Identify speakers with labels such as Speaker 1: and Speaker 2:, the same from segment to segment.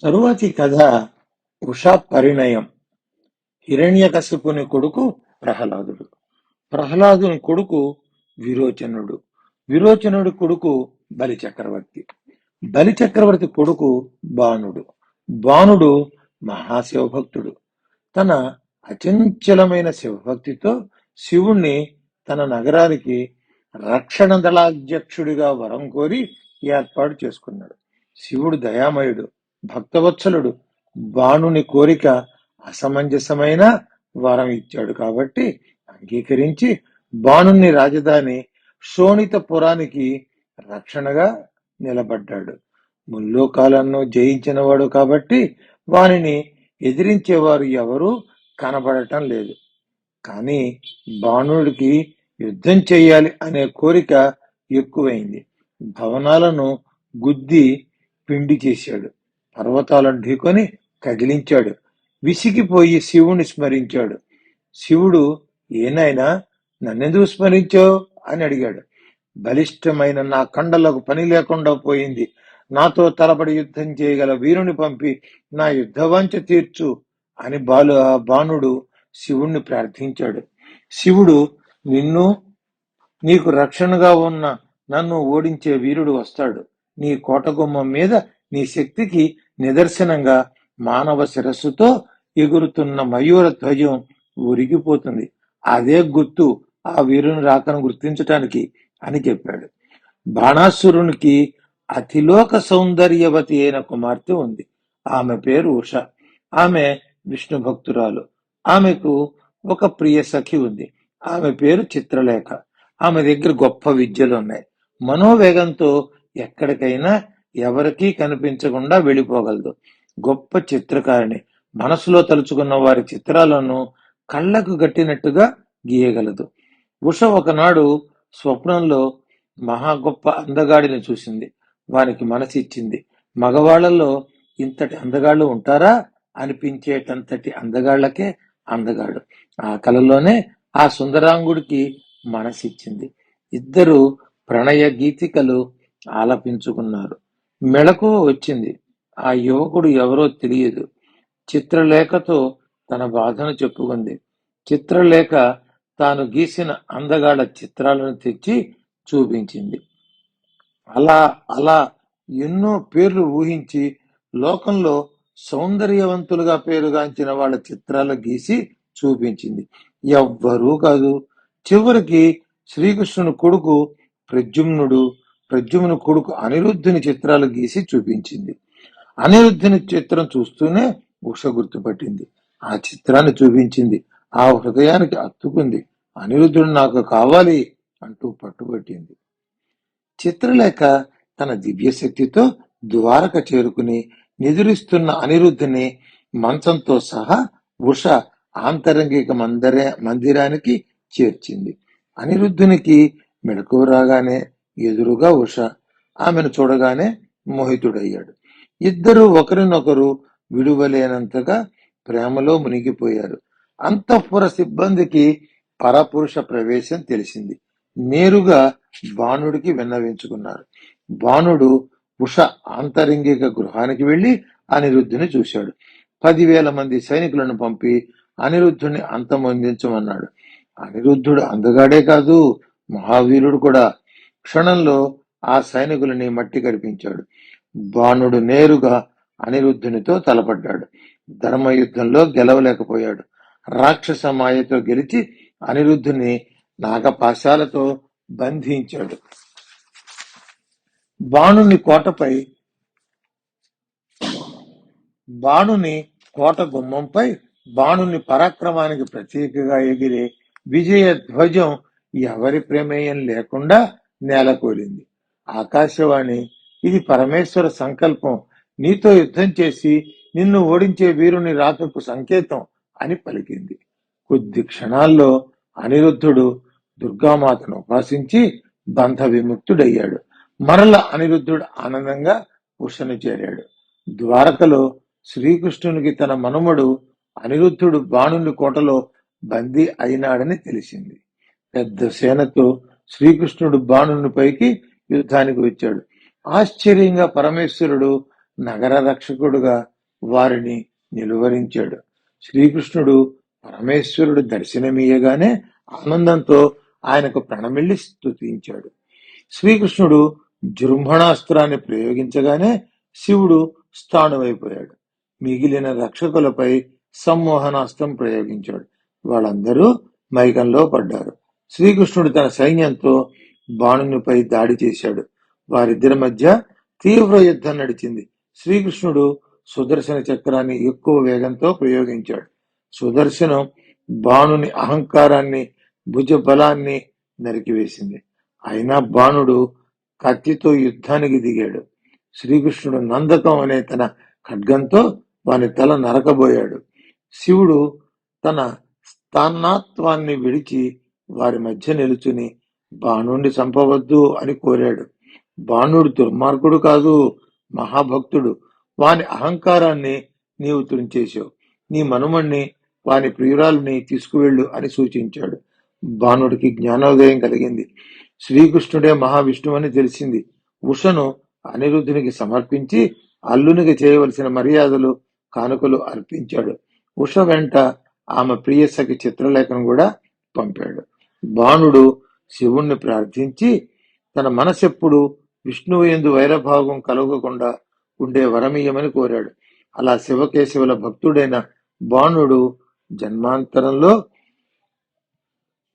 Speaker 1: తరువాతి కథ ఉషా పరిణయం. హిరణ్యకశిపుని కొడుకు ప్రహ్లాదుడు. ప్రహ్లాదుని కొడుకు విరోచనుడు. విరోచనుడి కొడుకు బలిచక్రవర్తి. బలిచక్రవర్తి కొడుకు బాణుడు. బాణుడు మహాశివభక్తుడు. తన అచంచలమైన శివభక్తితో శివుణ్ణి తన నగరానికి రక్షణ దళాధ్యక్షుడిగా వరం కోరి ఏర్పాటు చేసుకున్నాడు. శివుడు దయామయుడు, భక్తవత్సలుడు. బాణుని కోరిక అసమంజసమైన వరం ఇచ్చాడు కాబట్టి అంగీకరించి బాణుని రాజధాని శోణితపురానికి రక్షణగా నిలబడ్డాడు. ముల్లోకాలను జయించినవాడు కాబట్టి వానిని ఎదిరించేవారు ఎవరూ కనబడటం లేదు. కానీ బాణుడికి యుద్ధం చెయ్యాలి అనే కోరిక ఎక్కువైంది. భవనాలను గుద్ది పిండి చేశాడు. పర్వతాలను ఢీకొని కదిలించాడు. విసిగిపోయి శివుని స్మరించాడు. శివుడు, ఏనాయనా నన్నెందుకు స్మరించావు అని అడిగాడు. బలిష్టమైన నా కండలకు పని లేకుండా పోయింది. నాతో తలపడి యుద్ధం చేయగల వీరుని పంపి నా యుద్ధవాంఛ తీర్చు అని బాణుడు శివుణ్ణి ప్రార్థించాడు. శివుడు, నీకు రక్షణగా ఉన్న నన్ను ఓడించే వీరుడు వస్తాడు. నీ కోటగుమ్మం మీద నీ శక్తికి నిదర్శనంగా మానవ శిరస్సుతో ఎగురుతున్న మయూర ధ్వజం ఉరిగిపోతుంది. అదే గుర్తు ఆ వీరుని రాకను గుర్తించటానికి అని చెప్పాడు. బాణాసురునికి అతిలోక సౌందర్యవతి అయిన కుమార్తె ఉంది. ఆమె పేరు ఉష. ఆమె విష్ణు భక్తురాలు. ఆమెకు ఒక ప్రియ సఖి ఉంది. ఆమె పేరు చిత్రలేఖ. ఆమె దగ్గర గొప్ప విద్యలున్నాయి. మనోవేగంతో ఎక్కడికైనా ఎవరికీ కనిపించకుండా వెళ్ళిపోగలదు. గొప్ప చిత్రకారిణి. మనసులో తలుచుకున్న వారి చిత్రాలను కళ్ళకు గట్టినట్టుగా గీయగలదు. ఉష ఒకనాడు స్వప్నంలో మహా గొప్ప అందగాడిని చూసింది. వానికి మనసిచ్చింది. మగవాళ్లలో ఇంతటి అందగాళ్ళు ఉంటారా అనిపించేటంతటి అందగాళ్లకే అందగాడు. ఆ కలలోనే ఆ సుందరాంగుడికి మనసిచ్చింది. ఇద్దరు ప్రణయ గీతికలు ఆలపించుకున్నారు. మెళకువ వచ్చింది. ఆ యువకుడు ఎవరో తెలియదు. చిత్రలేఖతో తన బాధను చెప్పుకుంది. చిత్రలేఖ తాను గీసిన అందగాళ్ల చిత్రాలను తెచ్చి చూపించింది. అలా అలా ఎన్నో పేర్లు ఊహించి లోకంలో సౌందర్యవంతులుగా పేరుగాంచిన వాళ్ళ చిత్రాలు గీసి చూపించింది. ఎవ్వరూ కాదు. చివరికి శ్రీకృష్ణుని కొడుకు ప్రద్యుమ్నుని కొడుకు అనిరుద్ధుని చిత్రాలు గీసి చూపించింది. అనిరుద్ధుని చిత్రం చూస్తూనే ఉష గుర్తుపట్టింది. ఆ చిత్రాన్ని చూపించింది. ఆ హృదయానికి అత్తుకుంది. అనిరుద్ధుడు నాకు కావాలి అంటూ పట్టుబట్టింది. చిత్రలేఖ తన దివ్యశక్తితో ద్వారక చేరుకుని నిదురిస్తున్న అనిరుద్ధుని మంచంతో సహా ఉష ఆంతరంగిక మందిరానికి చేర్చింది. అనిరుద్ధునికి మెడకు రాగానే ఎదురుగా ఉష. ఆమెను చూడగానే మోహితుడయ్యాడు. ఇద్దరు ఒకరినొకరు విడువలేనంతగా ప్రేమలో మునిగిపోయారు. అంతఃపుర సిబ్బందికి పరపురుష ప్రవేశం తెలిసింది. నేరుగా బాణుడికి విన్నవించుకున్నారు. బాణుడు ఉష ఆంతరింగిక గృహానికి వెళ్లి అనిరుద్ధుని చూశాడు. 10,000 మంది సైనికులను పంపి అనిరుద్ధుని అంతమొందించమన్నాడు. అనిరుద్ధుడు అందగాడే కాదు, మహావీరుడు కూడా. క్షణంలో ఆ సైనికులని మట్టి కరిపించాడు. బాణుడు నేరుగా అనిరుద్ధునితో తలపడ్డాడు. ధర్మయుద్ధంలో గెలవలేకపోయాడు. రాక్షస మాయతో గెలిచి అనిరుద్ధుని నాగపాశాలతో బంధించాడు. బాణుని కోట గుమ్మంపై బాణుని పరాక్రమానికి ప్రతీకగా ఎగిరే విజయ ధ్వజం ఎవరి ప్రమేయం లేకుండా నేలకూలింది. ఆకాశవాణి, ఇది పరమేశ్వర సంకల్పం. నీతో యుద్ధం చేసి నిన్ను ఓడించే వీరుని రాకకు సంకేతం అని పలికింది. కొద్ది క్షణాల్లో అనిరుద్ధుడు దుర్గామాతను ఉపాసించి బంధ విముక్తుడయ్యాడు. మరల అనిరుద్ధుడు ఆనందంగా ఉషను చేరాడు. ద్వారకలో శ్రీకృష్ణునికి తన మనుమడు అనిరుద్ధుడు బాణుని కోటలో బందీ అయినాడని తెలిసింది. పెద్ద సేనతో శ్రీకృష్ణుడు బాణుని పైకి యుద్ధానికి వచ్చాడు. ఆశ్చర్యంగా పరమేశ్వరుడు నగర రక్షకుడుగా వారిని నిలువరించాడు. శ్రీకృష్ణుడు పరమేశ్వరుడు దర్శనమీయగానే ఆనందంతో ఆయనకు ప్రణమిల్లి స్తుతించాడు. శ్రీకృష్ణుడు జృంభణాస్త్రాన్ని ప్రయోగించగానే శివుడు స్థాణువైపోయాడు. మిగిలిన రక్షకులపై సమ్మోహనాస్త్రం ప్రయోగించాడు. వాళ్ళందరూ మైకంలో పడ్డారు. శ్రీకృష్ణుడు తన సైన్యంతో బాణునిపై దాడి చేశాడు. వారిద్దరి మధ్య తీవ్ర యుద్ధం నడిచింది. శ్రీకృష్ణుడు సుదర్శన చక్రాన్ని ఎక్కువ వేగంతో ప్రయోగించాడు. సుదర్శనం బాణుని అహంకారాన్ని, భుజ బలాన్ని నరికివేసింది. అయినా బాణుడు కత్తితో యుద్ధానికి దిగాడు. శ్రీకృష్ణుడు నందకం అనే తన ఖడ్గంతో వాని తల నరకబోయాడు. శివుడు తన స్థానత్వాన్ని విడిచి వారి మధ్య నిలుచుని బాణుణ్ణి చంపవద్దు అని కోరాడు. బాణుడు దుర్మార్గుడు కాదు, మహాభక్తుడు. వాని అహంకారాన్ని నీవు తుంచేశావు. నీ మనుమణ్ణి, వాని ప్రియురాలని తీసుకువెళ్ళు అని సూచించాడు. బాణుడికి జ్ఞానోదయం కలిగింది. శ్రీకృష్ణుడే మహావిష్ణువు అని తెలిసింది. ఉషను అనిరుద్ధునికి సమర్పించి అల్లునికి చేయవలసిన మర్యాదలు, కానుకలు అర్పించాడు. ఉష వెంట ఆమె ప్రియసఖి చిత్రలేఖను కూడా పంపాడు. బాణుడు శివుణ్ణి ప్రార్థించి తన మనసెప్పుడు విష్ణువు యందు వైరభావం కలగకుండా ఉండే వరమీయమని కోరాడు. అలా శివకేశవుల భక్తుడైన బాణుడు జన్మాంతరంలో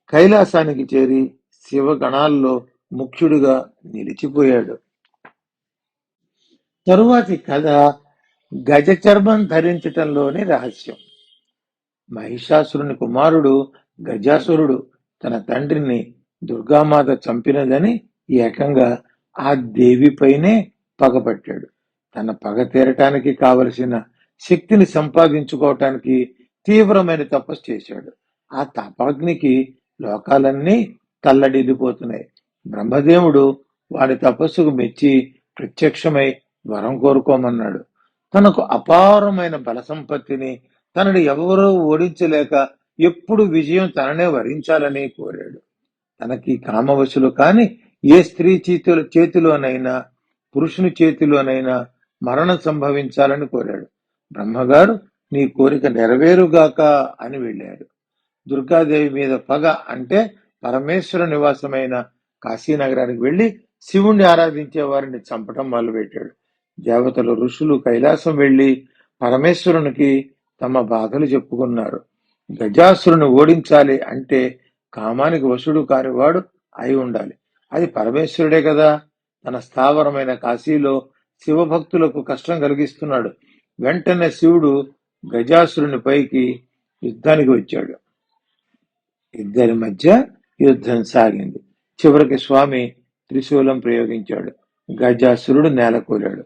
Speaker 1: కైలాసానికి చేరి శివగణాల్లో ముఖ్యుడిగా నిలిచిపోయాడు. తరువాతి కథ గజ చర్మం ధరించటంలోని రహస్యం. మహిషాసురుని కుమారుడు గజాసురుడు తన తండ్రిని దుర్గామాత చంపినదని ఏకంగా ఆ దేవిపైనే పగపట్టాడు. తన పగ తీరటానికి కావలసిన శక్తిని సంపాదించుకోవటానికి తీవ్రమైన తపస్సు చేశాడు. ఆ తపాగ్నికి లోకాలన్నీ తల్లడిల్లిపోతున్నాయి. బ్రహ్మదేవుడు వాడి తపస్సుకు మెచ్చి ప్రత్యక్షమై వరం కోరుకోమన్నాడు. తనకు అపారమైన బల సంపత్తిని, తనని ఎవరూ ఓడించలేక ఎప్పుడు విజయం తననే వరించాలని కోరాడు. తనకి కామవశులు కాని ఏ స్త్రీ చేతిలోనైనా, పురుషుని చేతిలోనైనా మరణం సంభవించాలని కోరాడు. బ్రహ్మగారు నీ కోరిక నెరవేరుగాక అని వెళ్ళాడు. దుర్గాదేవి మీద పగ అంటే పరమేశ్వర నివాసమైన కాశీనగరానికి వెళ్లి శివుణ్ణి ఆరాధించే వారిని చంపటం మొదలుపెట్టాడు. దేవతలు, ఋషులు కైలాసం వెళ్లి పరమేశ్వరునికి తమ బాధలు చెప్పుకున్నారు. గజాసురుని ఓడించాలి అంటే కామానికి వశుడు కానివాడు అయి ఉండాలి. అది పరమేశ్వరుడే కదా. తన స్థావరమైన కాశీలో శివభక్తులకు కష్టం కలిగిస్తున్నాడు. వెంటనే శివుడు గజాసురుని పైకి యుద్ధానికి వచ్చాడు. ఇద్దరి మధ్య యుద్ధం సాగింది. చివరికి స్వామి త్రిశూలం ప్రయోగించాడు. గజాసురుడు నేలకూలాడు.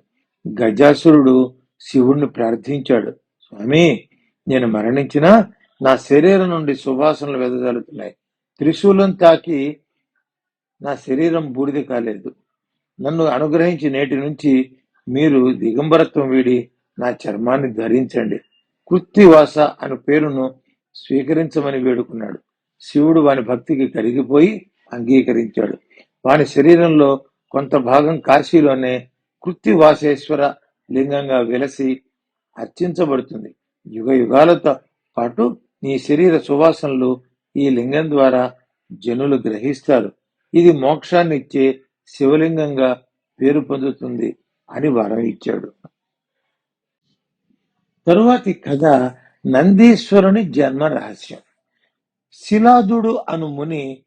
Speaker 1: గజాసురుడు శివుణ్ణి ప్రార్థించాడు. స్వామి, నేను మరణించినా నా శరీరం నుండి సువాసనలు వెదజల్లుతున్నాయి. త్రిశూలం తాకి నా శరీరం బూడిద కాలేదు. నన్ను అనుగ్రహించి నేటి నుంచి మీరు దిగంబరత్వం వీడి నా చర్మాన్ని ధరించండి. కృత్తివాస అను పేరును స్వీకరించమని వేడుకున్నాడు. శివుడు వాని భక్తికి కరిగిపోయి అంగీకరించాడు. వాని శరీరంలో కొంత భాగం కాశీలోనే కృత్తివాసేశ్వర లింగంగా వెలసి అర్చించబడుతుంది. యుగ యుగాలతో పాటు నీ శరీర సువాసనలు ఈ లింగం ద్వారా జనులు గ్రహిస్తారు. ఇది మోక్షాన్ని ఇచ్చే శివలింగంగా పేరు పొందుతుంది అని వరం ఇచ్చాడు. తరువాతి కథ నందీశ్వరుని జన్మ రహస్యం. శిలాదుడు అను ముని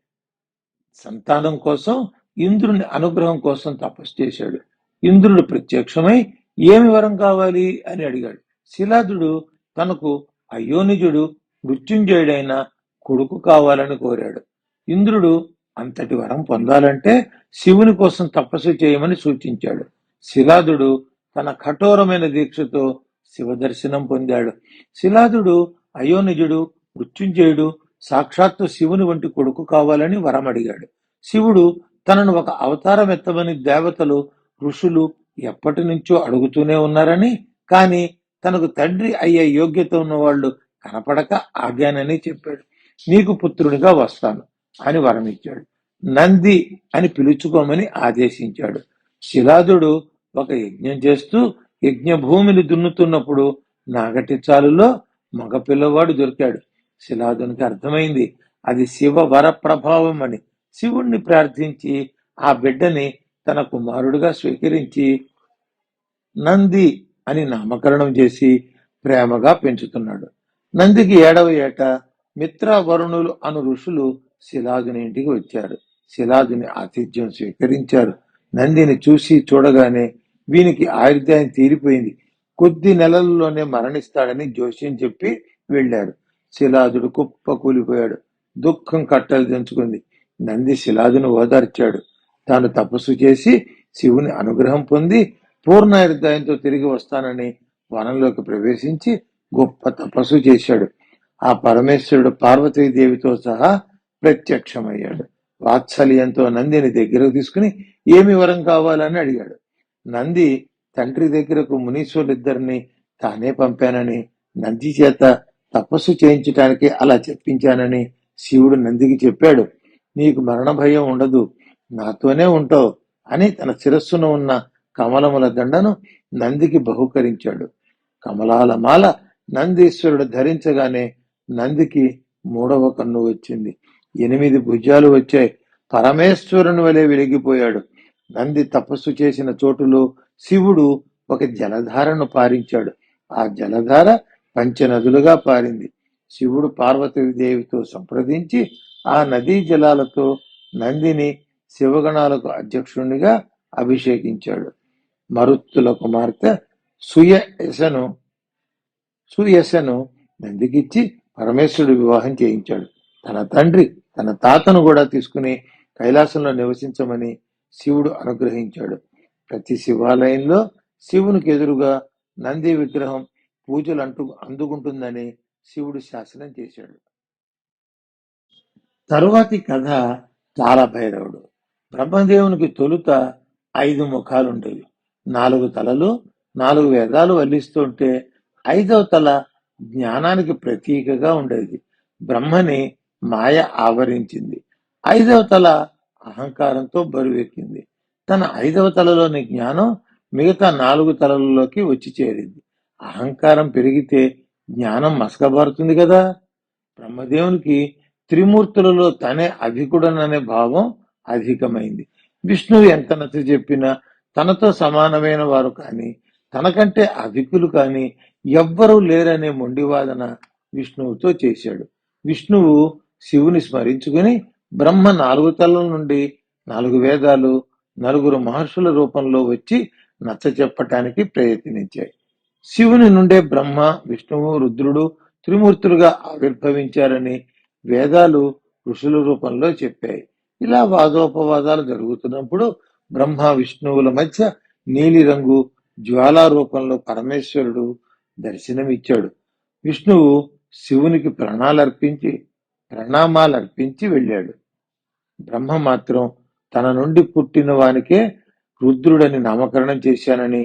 Speaker 1: సంతానం కోసం ఇంద్రుని అనుగ్రహం కోసం తపస్సు చేశాడు. ఇంద్రుడు ప్రత్యక్షమై ఏమి వరం కావాలి అని అడిగాడు. శిలాదుడు తనకు అయోనిజుడు, మృత్యుంజయుడైన కొడుకు కావాలని కోరాడు. ఇంద్రుడు అంతటి వరం పొందాలంటే శివుని కోసం తపస్సు చేయమని సూచించాడు. శిలాదుడు తన కఠోరమైన దీక్షతో శివదర్శనం పొందాడు. శిలాదుడు అయోనిజుడు, మృత్యుంజయుడు సాక్షాత్తు శివుని వంటి కొడుకు కావాలని వరం అడిగాడు. శివుడు తనను ఒక అవతారం ఎత్తమని దేవతలు, ఋషులు ఎప్పటి నుంచో అడుగుతూనే ఉన్నారని, కాని తనకు తండ్రి అయ్యే యోగ్యత ఉన్నవాళ్లు కనపడక ఆగానని చెప్పాడు. నీకు పుత్రునిగా వస్తాను అని వరమిచ్చాడు. నంది అని పిలుచుకోమని ఆదేశించాడు. శిలాదుడు ఒక యజ్ఞం చేస్తూ యజ్ఞ భూమిని దున్నుతున్నప్పుడు నాగటి చాలులో మగ పిల్లవాడు దొరికాడు. శిలాదునికి అర్థమైంది అది శివ వర ప్రభావం అని. శివుణ్ణి ప్రార్థించి ఆ బిడ్డని తన కుమారుడిగా స్వీకరించి నంది అని నామకరణం చేసి ప్రేమగా పెంచుతున్నాడు. నందికి 7వ ఏట మిత్ర వరుణులు అను ఋషులు శిలాదుని ఇంటికి వచ్చారు. శిలాదుని ఆతిథ్యం స్వీకరించారు. నందిని చూసి చూడగానే వీనికి ఆయుర్దాయం తీరిపోయింది, కొద్ది నెలల్లోనే మరణిస్తాడని జోస్యం చెప్పి వెళ్లారు. శిలాదుడు కుప్ప కూలిపోయాడు. దుఃఖం కట్టలు తెంచుకుంది. నంది శిలాదును ఓదార్చాడు. తాను తపస్సు చేసి శివుని అనుగ్రహం పొంది పూర్ణాయుర్దాయంతో తిరిగి వస్తానని వనంలోకి ప్రవేశించి గొప్ప తపస్సు చేశాడు. ఆ పరమేశ్వరుడు పార్వతీదేవితో సహా ప్రత్యక్షమయ్యాడు. వాత్సల్యంతో నందిని దగ్గరకు తీసుకుని ఏమి వరం కావాలని అడిగాడు. నంది తండ్రి దగ్గరకు మునీశ్వరులిద్దరిని తానే పంపానని, నంది చేత తపస్సు చేయించటానికి అలా చెప్పించానని శివుడు నందికి చెప్పాడు. నీకు మరణ భయం ఉండదు, నాతోనే ఉంటావు అని తన శిరస్సును ఉన్న కమలముల దండను నందికి బహుకరించాడు. కమలాల మాల నందీశ్వరుడు ధరించగానే నందికి 3వ కన్ను వచ్చింది. 8 భుజాలు వచ్చాయి. పరమేశ్వరుని వలె వెలిగిపోయాడు. నంది తపస్సు చేసిన చోటులో శివుడు ఒక జలధారను పారించాడు. ఆ జలధార పంచనదులుగా పారింది. శివుడు పార్వతీదేవితో సంప్రదించి ఆ నదీ జలాలతో నందిని శివగణాలకు అధ్యక్షునిగా అభిషేకించాడు. మరుత్తుల కుమార్తె సుయశను నందికిచ్చి పరమేశ్వరుడు వివాహం చేయించాడు. తన తండ్రి తన తాతను కూడా తీసుకుని కైలాసంలో నివసించమని శివుడు అనుగ్రహించాడు. ప్రతి శివాలయంలో శివునికి ఎదురుగా నంది విగ్రహం పూజలు అందుకుంటుందని శివుడు శాసనం చేశాడు. తరువాతి కథ కాలభైరవుడు. బ్రహ్మదేవునికి తొలుత 5 ముఖాలుండేవి. 4 తలలు, 4 వేదాలు వల్లిస్తుంటే 5వ తల జ్ఞానానికి ప్రతీకగా ఉండేది. బ్రహ్మని మాయ ఆవరించింది. 5వ తల అహంకారంతో బరువెక్కింది. తన 5వ తలలోని జ్ఞానం మిగతా 4 తలలలోకి వచ్చి చేరింది. అహంకారం పెరిగితే జ్ఞానం మసకబారుతుంది కదా. బ్రహ్మదేవునికి త్రిమూర్తులలో తనే అధికుడననే భావం అధికమైంది. విష్ణువు ఎంత నచ్చ చెప్పినా తనతో సమానమైన వారు కానీ, తనకంటే అధికులు కానీ ఎవ్వరూ లేరనే మొండివాదన విష్ణువుతో చేశాడు. విష్ణువు శివుని స్మరించుకుని బ్రహ్మ 4 తలల నుండి 4 వేదాలు 4 మహర్షుల రూపంలో వచ్చి నచ్చ చెప్పటానికి ప్రయత్నించాయి. శివుని నుండే బ్రహ్మ, విష్ణువు, రుద్రుడు త్రిమూర్తులుగా ఆవిర్భవించారని వేదాలు ఋషుల రూపంలో చెప్పాయి. ఇలా వాదోపవాదాలు జరుగుతున్నప్పుడు బ్రహ్మ విష్ణువుల మధ్య నీలిరంగు జ్వాలా రూపంలో పరమేశ్వరుడు దర్శనమిచ్చాడు. విష్ణువు శివునికి ప్రణామాలర్పించి వెళ్ళాడు. బ్రహ్మ మాత్రం తన నుండి పుట్టిన వానికే రుద్రుడని నామకరణం చేశానని,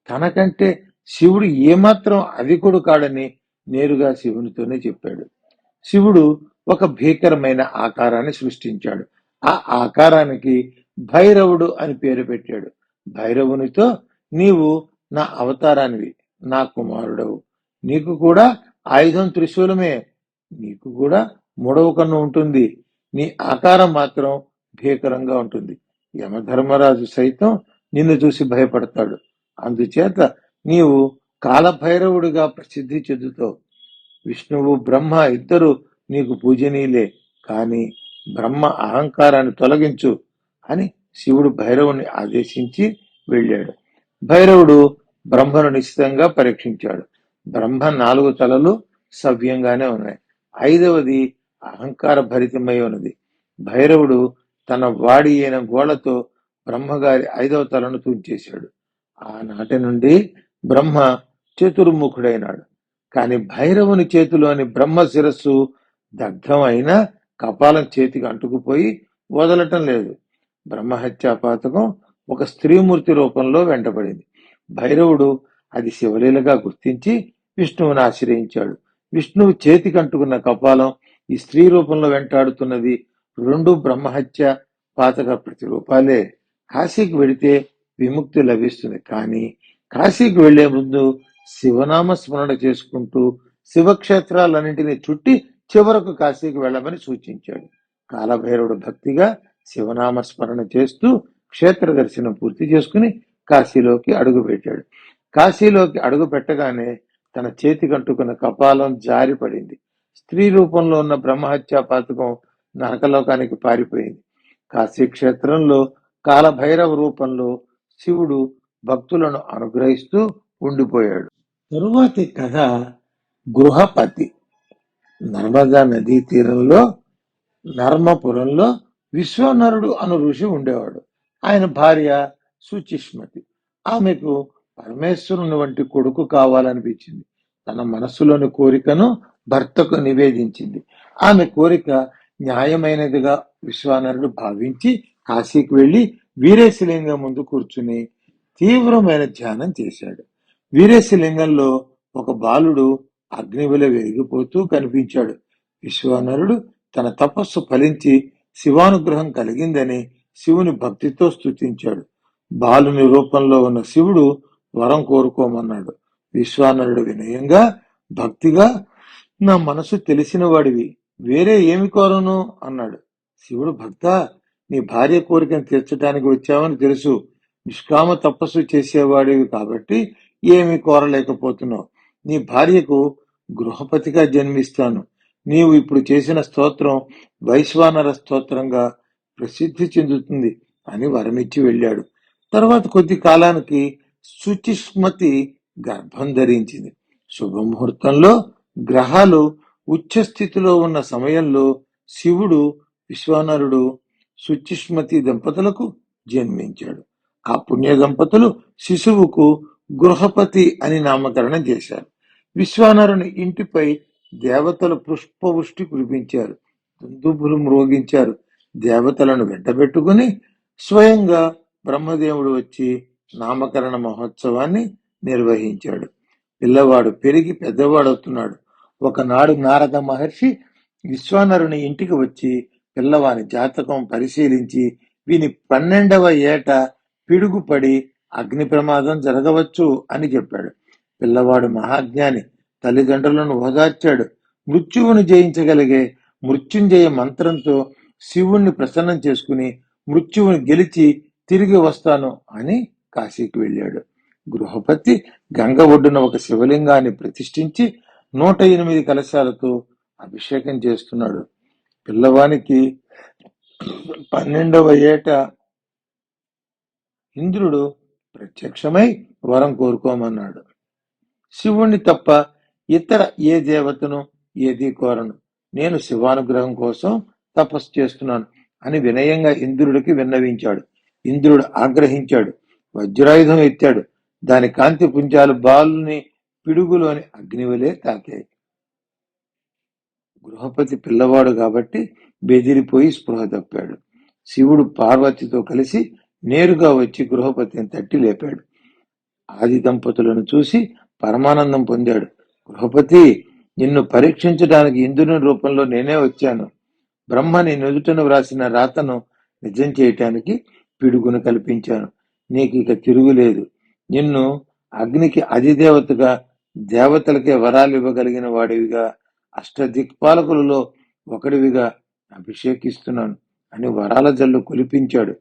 Speaker 1: తనకంటే శివుడు ఏమాత్రం అధికుడు కాడని నేరుగా శివునితోనే చెప్పాడు. శివుడు ఒక భీకరమైన ఆకారాన్ని సృష్టించాడు. ఆ ఆకారానికి భైరవుడు అని పేరు పెట్టాడు. భైరవునితో నీవు నా అవతారానివి, నా కుమారుడవు. నీకు కూడా ఆయుధం త్రిశూలమే. నీకు కూడా 3వ కన్ను ఉంటుంది. నీ ఆకారం మాత్రం భీకరంగా ఉంటుంది. యమధర్మరాజు సైతం నిన్ను చూసి భయపడతాడు. అందుచేత నీవు కాలభైరవుడిగా ప్రసిద్ధి చెందుతావు. విష్ణువు బ్రహ్మ ఇద్దరు నీకు పూజనీయులే, కాని బ్రహ్మ అహంకారాన్ని తొలగించు అని శివుడు భైరవుని ఆదేశించి వెళ్ళాడు. భైరవుడు బ్రహ్మను నిశ్చితంగా పరీక్షించాడు. బ్రహ్మ 4 తలలు సవ్యంగానే ఉన్నాయి. 5వది అహంకార భరితమై ఉన్నది. భైరవుడు తన వాడి అయిన గోళ్లతో బ్రహ్మగారి 5వ తలను తుంచేశాడు. ఆనాటి నుండి బ్రహ్మ చతుర్ముఖుడైనాడు. కాని భైరవుని చేతిలోని బ్రహ్మ శిరస్సు దగ్ధం అయినా కపాలం చేతికి అంటుకుపోయి వదలటం లేదు. బ్రహ్మహత్యా పాతకం ఒక స్త్రీమూర్తి రూపంలో వెంటబడింది. భైరవుడు అది శివలీలగా గుర్తించి విష్ణువుని ఆశ్రయించాడు. విష్ణువు చేతికి అంటుకున్న కపాలం ఈ స్త్రీ రూపంలో వెంటాడుతున్నది. 2 బ్రహ్మహత్య పాతక ప్రతిరూపాలే. కాశీకి వెడితే విముక్తి లభిస్తుంది, కానీ కాశీకి వెళ్లే ముందు శివనామ స్మరణ చేసుకుంటూ శివక్షేత్రాలన్నింటినీ చుట్టి చివరకు కాశీకి వెళ్ళమని సూచించాడు. కాలభైరవుడు భక్తిగా శివనామ స్మరణ చేస్తూ క్షేత్ర దర్శనం పూర్తి చేసుకుని కాశీలోకి అడుగుపెట్టాడు. కాశీలోకి అడుగు పెట్టగానే తన చేతికంటుకున్న కపాలం జారిపడింది. స్త్రీ రూపంలో ఉన్న బ్రహ్మహత్యా పాతకం నరకలోకానికి పారిపోయింది. కాశీక్షేత్రంలో కాలభైరవ రూపంలో శివుడు భక్తులను అనుగ్రహిస్తూ ఉండిపోయాడు. తరువాతి కథ గృహపతి. నర్మదా నదీ తీరంలో నర్మపురంలో విశ్వనరుడు అను ఋషి ఉండేవాడు. ఆయన భార్య సుచిష్మతి. ఆమెకు పరమేశ్వరుని వంటి కొడుకు కావాలనిపించింది. తన మనస్సులోని కోరికను భర్తకు నివేదించింది. ఆమె కోరిక న్యాయమైనదిగా విశ్వానరుడు భావించి కాశీకి వెళ్లి వీరేశలింగం ముందు కూర్చుని తీవ్రమైన ధ్యానం చేశాడు. వీరేశలింగంలో ఒక బాలుడు అగ్నివలె వెలిగిపోతూ కనిపించాడు. విశ్వానరుడు తన తపస్సు ఫలించి శివానుగ్రహం కలిగిందని శివుని భక్తితో స్తుతించాడు. బాలుని రూపంలో ఉన్న శివుడు వరం కోరుకోమన్నాడు. విశ్వానరుడు వినయంగా భక్తిగా, నా మనసు తెలిసిన వాడివి, వేరే ఏమి కోరను అన్నాడు. శివుడు, భక్త, నీ భార్య కోరికను తీర్చడానికి వచ్చావని తెలుసు. నిష్కామ తపస్సు చేసేవాడివి కాబట్టి ఏమి కోరలేకపోతున్నావు. నీ భార్యకు గృహపతిగా జన్మిస్తాను. నీవు ఇప్పుడు చేసిన స్తోత్రం వైశ్వానర స్తోత్రంగా ప్రసిద్ధి చెందుతుంది అని వరమిచ్చి వెళ్ళాడు. తర్వాత కొద్ది కాలానికి సుచిష్మతి గర్భం ధరించింది. శుభముహూర్తంలో గ్రహాలు ఉచ్చస్థితిలో ఉన్న సమయంలో శివుడు విశ్వానరుడు సుచిష్మతి దంపతులకు జన్మించాడు. ఆ పుణ్య దంపతులు శిశువుకు గృహపతి అని నామకరణం చేశారు. విశ్వానరుని ఇంటిపై దేవతలు పుష్పవృష్టి కురిపించారు. దుందుబులు మ్రోగించారు. దేవతలను వెంటబెట్టుకుని స్వయంగా బ్రహ్మదేవుడు వచ్చి నామకరణ మహోత్సవాన్ని నిర్వహించాడు. పిల్లవాడు పెరిగి పెద్దవాడవుతున్నాడు. ఒకనాడు నారద మహర్షి విశ్వానరుని ఇంటికి వచ్చి పిల్లవాని జాతకం పరిశీలించి వీని 12వ ఏట పిడుగుపడి అగ్ని ప్రమాదం జరగవచ్చు అని చెప్పాడు. పిల్లవాడు మహాజ్ఞాని. తల్లిదండ్రులను ఓదార్చాడు. మృత్యువును జయించగలిగే మృత్యుంజయ మంత్రంతో శివుణ్ణి ప్రసన్నం చేసుకుని మృత్యువుని గెలిచి తిరిగి వస్తాను అని కాశీకి వెళ్ళాడు. గృహపతి గంగ ఒడ్డున ఒక శివలింగాన్ని ప్రతిష్ఠించి 108 కలశాలతో అభిషేకం చేస్తున్నాడు. పిల్లవానికి 12వ ఏట ఇంద్రుడు ప్రత్యక్షమై వరం కోరుకోమన్నాడు. శివుణ్ణి తప్ప ఇతర ఏ దేవతను ఏదీ కోరను. నేను శివానుగ్రహం కోసం తపస్సు చేస్తున్నాను అని వినయంగా ఇంద్రుడికి విన్నవించాడు. ఇంద్రుడు ఆగ్రహించాడు. వజ్రాయుధం ఎత్తాడు. దాని కాంతి పుంజాలు బాలుని పిడుగులోని అగ్నివలే తాకాయి. గృహపతి పిల్లవాడు కాబట్టి బెదిరిపోయి స్పృహ తప్పాడు. శివుడు పార్వతితో కలిసి నేరుగా వచ్చి గృహపతిని తట్టి లేపాడు. ఆది దంపతులను చూసి పరమానందం పొందాడు. గృహపతి, నిన్ను పరీక్షించడానికి ఇంద్రుని రూపంలో నేనే వచ్చాను. బ్రహ్మని నుదుటను వ్రాసిన రాతను నిజం చేయటానికి పిడుగును కల్పించాను. నీకు ఇక తిరుగులేదు. నిన్ను అగ్నికి అధిదేవతగా, దేవతలకే వరాలు ఇవ్వగలిగిన వాడివిగా, అష్టదిక్పాలకులలో ఒకడివిగా అభిషేకిస్తున్నాను అని వరాల జల్లు కులిపించాడు.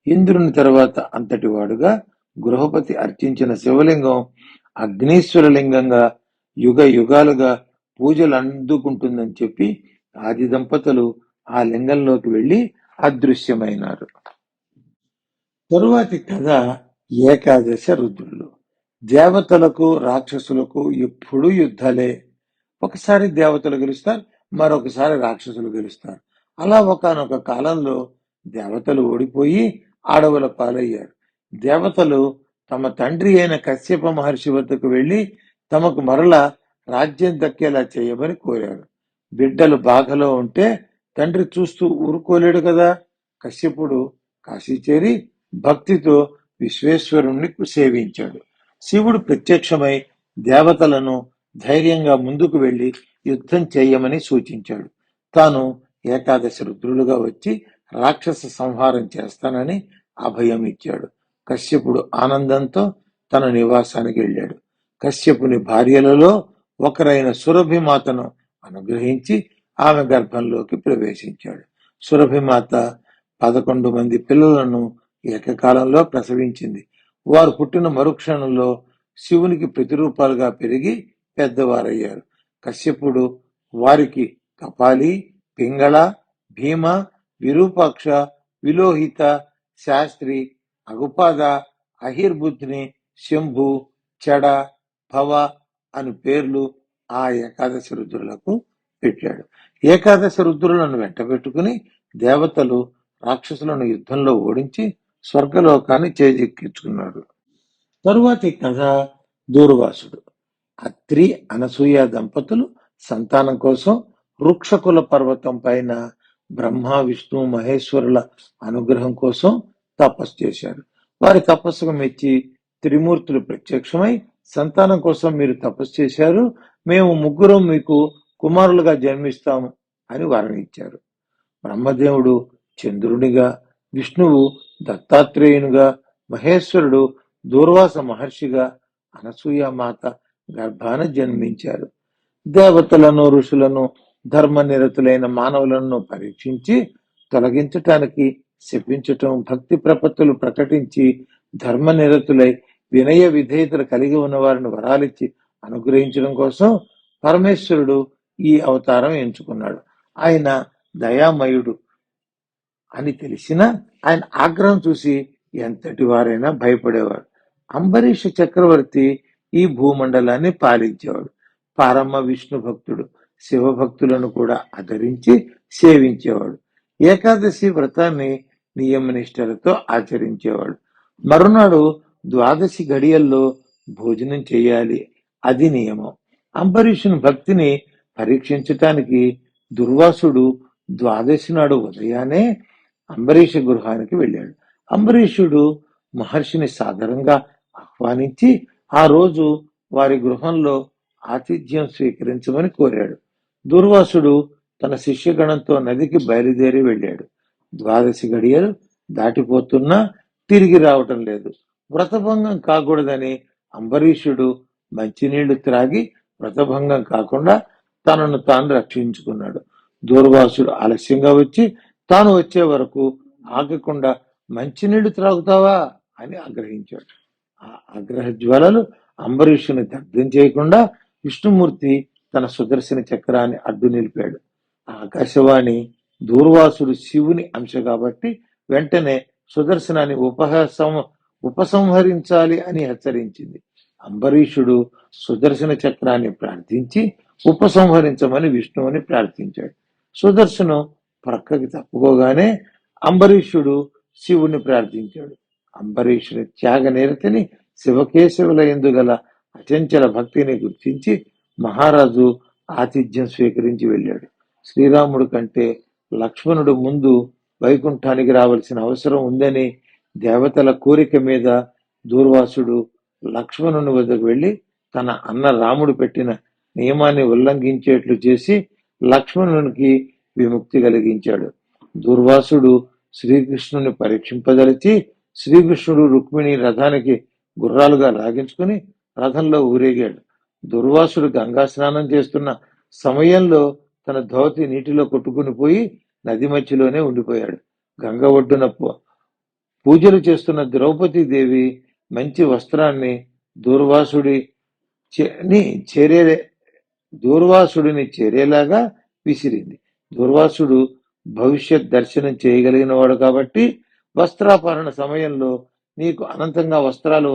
Speaker 1: ఇంద్రుని తర్వాత అంతటి వాడుగా గృహపతి అర్చించిన శివలింగం అగ్నీశ్వర లింగంగా యుగ యుగాలుగా పూజలు అందుకుంటుందని చెప్పి ఆది దంపతులు ఆ లింగంలోకి వెళ్లి అదృశ్యమైనారు. తరువాతి కథ ఏకాదశ రుద్రులు. దేవతలకు రాక్షసులకు ఎప్పుడూ యుద్ధాలే. ఒకసారి దేవతలు గెలుస్తారు, మరొకసారి రాక్షసులు గెలుస్తారు. అలా ఒకానొక కాలంలో దేవతలు ఓడిపోయి అడవుల పాలయ్యారు. దేవతలు తమ తండ్రి అయిన కశ్యప మహర్షి వద్దకు వెళ్లి తమకు మరల రాజ్యం దక్కేలా చేయమని కోరారు. బిడ్డలు బాధలో ఉంటే తండ్రి చూస్తూ ఊరుకోలేడు కదా. కశ్యపుడు కాశీ చేరి భక్తితో విశ్వేశ్వరుణ్ణి సేవించాడు. శివుడు ప్రత్యక్షమై దేవతలను ధైర్యంగా ముందుకు వెళ్లి యుద్ధం చేయమని సూచించాడు. తాను ఏకాదశి రుద్రులుగా వచ్చి రాక్షస సంహారం చేస్తానని అభయం ఇచ్చాడు. కశ్యపుడు ఆనందంతో తన నివాసానికి వెళ్ళాడు. కశ్యపుని భార్యలలో ఒకరైన సురభిమాతను అనుగ్రహించి ఆమె గర్భంలోకి ప్రవేశించాడు. సురభిమాత 11 మంది పిల్లలను ఏకకాలంలో ప్రసవించింది. వారు పుట్టిన మరుక్షణంలో శివునికి ప్రతిరూపాలుగా పెరిగి పెద్దవారయ్యారు. కశ్యపుడు వారికి కపాలి, పింగళ, భీమ, విరూపాక్ష, విలోహిత, శాస్త్రి, అగుపాద, అహిర్బుద్ని, శంభు, చెడ, భవ అని పేర్లు ఆ ఏకాదశి రుద్రులకు పెట్టాడు. ఏకాదశి రుద్రులను వెంటబెట్టుకుని దేవతలు రాక్షసులను యుద్ధంలో ఓడించి స్వర్గలోకాన్ని చేజిక్కించుకున్నాడు. తరువాతి కథ దూర్వాసుడు. అత్రి, అనసూయ దంపతులు సంతానం కోసం వృక్షకుల పర్వతం పైన బ్రహ్మ, విష్ణు, మహేశ్వరుల అనుగ్రహం కోసం తపస్సు చేశారు. వారి తపస్సుకు మెచ్చి త్రిమూర్తులు ప్రత్యక్షమై సంతానం కోసం మీరు తపస్సు చేశారు, మేము ముగ్గురం మీకు కుమారులుగా జన్మిస్తాము అని వరం ఇచ్చారు. బ్రహ్మదేవుడు చంద్రునిగా, విష్ణువు దత్తాత్రేయునిగా, మహేశ్వరుడు దూర్వాస మహర్షిగా అనసూయ మాత గర్భాన జన్మించారు. దేవతలను, ఋషులను, ధర్మనిరతులైన మానవులను పరీక్షించి తొలగించటానికి శపించటం, భక్తి ప్రపత్తులు ప్రకటించి ధర్మనిరతులై వినయ విధేయతలు కలిగి ఉన్న వారిని వరాలిచ్చి అనుగ్రహించడం కోసం పరమేశ్వరుడు ఈ అవతారం ఎంచుకున్నాడు. ఆయన దయామయుడు అని తెలిసినా ఆయన ఆగ్రహం చూసి ఎంతటి వారైనా భయపడేవాడు. అంబరీష చక్రవర్తి ఈ భూమండలాన్ని పాలించేవాడు. పరమ విష్ణు భక్తుడు, శివభక్తులను కూడా ఆదరించి సేవించేవాడు. ఏకాదశి వ్రతాన్ని నియమనిష్టలతో ఆచరించేవాడు. మరునాడు ద్వాదశి గడియల్లో భోజనం చేయాలి, అది నియమం. అంబరీషుని భక్తిని పరీక్షించటానికి దుర్వాసుడు ద్వాదశి నాడు ఉదయాన్నే అంబరీష గృహానికి వెళ్ళాడు. అంబరీషుడు మహర్షిని సాదరంగా ఆహ్వానించి ఆ రోజు వారి గృహంలో ఆతిథ్యం స్వీకరించమని కోరాడు. దుర్వాసుడు తన శిష్యగణంతో నదికి బయలుదేరి వెళ్ళాడు. ద్వాదశి గడియలు దాటిపోతున్నా తిరిగి రావటం లేదు. వ్రతభంగం కాకూడదని అంబరీషుడు మంచినీళ్లు త్రాగి వ్రతభంగం కాకుండా తనను తాను రక్షించుకున్నాడు. దూర్వాసుడు ఆలస్యంగా వచ్చి తాను వచ్చే వరకు ఆగకుండా మంచినీళ్లు త్రాగుతావా అని ఆగ్రహించాడు. ఆ ఆగ్రహ జ్వాలలు అంబరీషుని దగ్ధం చేయకుండా విష్ణుమూర్తి తన సుదర్శన చక్రాన్ని అడ్డు నిలిపాడు. ఆకాశవాణి దూర్వాసుడు శివుని అంశ కాబట్టి వెంటనే సుదర్శనాన్ని ఉపసంహరించాలి అని హెచ్చరించింది. అంబరీషుడు సుదర్శన చక్రాన్ని ప్రార్థించి ఉపసంహరించమని విష్ణువుని ప్రార్థించాడు. సుదర్శనం ప్రక్కకి తప్పుకోగానే అంబరీషుడు శివుని ప్రార్థించాడు. అంబరీషుని త్యాగ నిరతిని, శివకేశవుల యందు గల అచంచల భక్తిని గుర్తించి మహారాజు ఆతిథ్యం స్వీకరించి వెళ్ళాడు. శ్రీరాముడు కంటే లక్ష్మణుడు ముందు వైకుంఠానికి రావాల్సిన అవసరం ఉందని దేవతల కోరిక మీద దూర్వాసుడు లక్ష్మణుని వద్దకు వెళ్లి తన అన్న రాముడు పెట్టిన నియమాన్ని ఉల్లంఘించేట్లు చేసి లక్ష్మణునికి విముక్తి కలిగించాడు. దూర్వాసుడు శ్రీకృష్ణుని పరీక్షింపదలిచి శ్రీకృష్ణుడు రుక్మిణి రథానికి గుర్రాలుగా లాగించుకుని రథంలో ఊరేగాడు. దుర్వాసుడు గంగా స్నానం చేస్తున్న సమయంలో తన ధోతి నీటిలో కొట్టుకుని పోయి నది మధ్యలోనే ఉండిపోయాడు. గంగ ఒడ్డున పూజలు చేస్తున్న ద్రౌపదీదేవి మంచి వస్త్రాన్ని దూర్వాసుడిని చేరేలాగా విసిరింది. దూర్వాసుడు భవిష్యత్ దర్శనం చేయగలిగిన వాడు కాబట్టి వస్త్రాపహరణ సమయంలో నీకు అనంతంగా వస్త్రాలు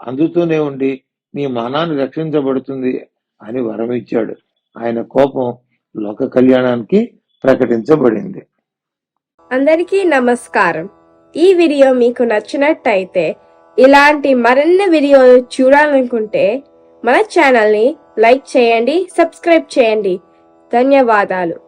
Speaker 1: అందుతూనే ఉండి నీ మానాన్ని రక్షించబడుతుంది అని వరమిచ్చాడు. ఆయన కోపం లోక కళ్యాణానికి ప్రకటించబడింది.
Speaker 2: అందరికీ నమస్కారం. ఈ వీడియో మీకు నచ్చినట్టయితే ఇలాంటి మరిన్ని వీడియోలు చూడాలనుకుంటే మన ఛానల్ని లైక్ చేయండి, సబ్స్క్రైబ్ చేయండి. ధన్యవాదాలు.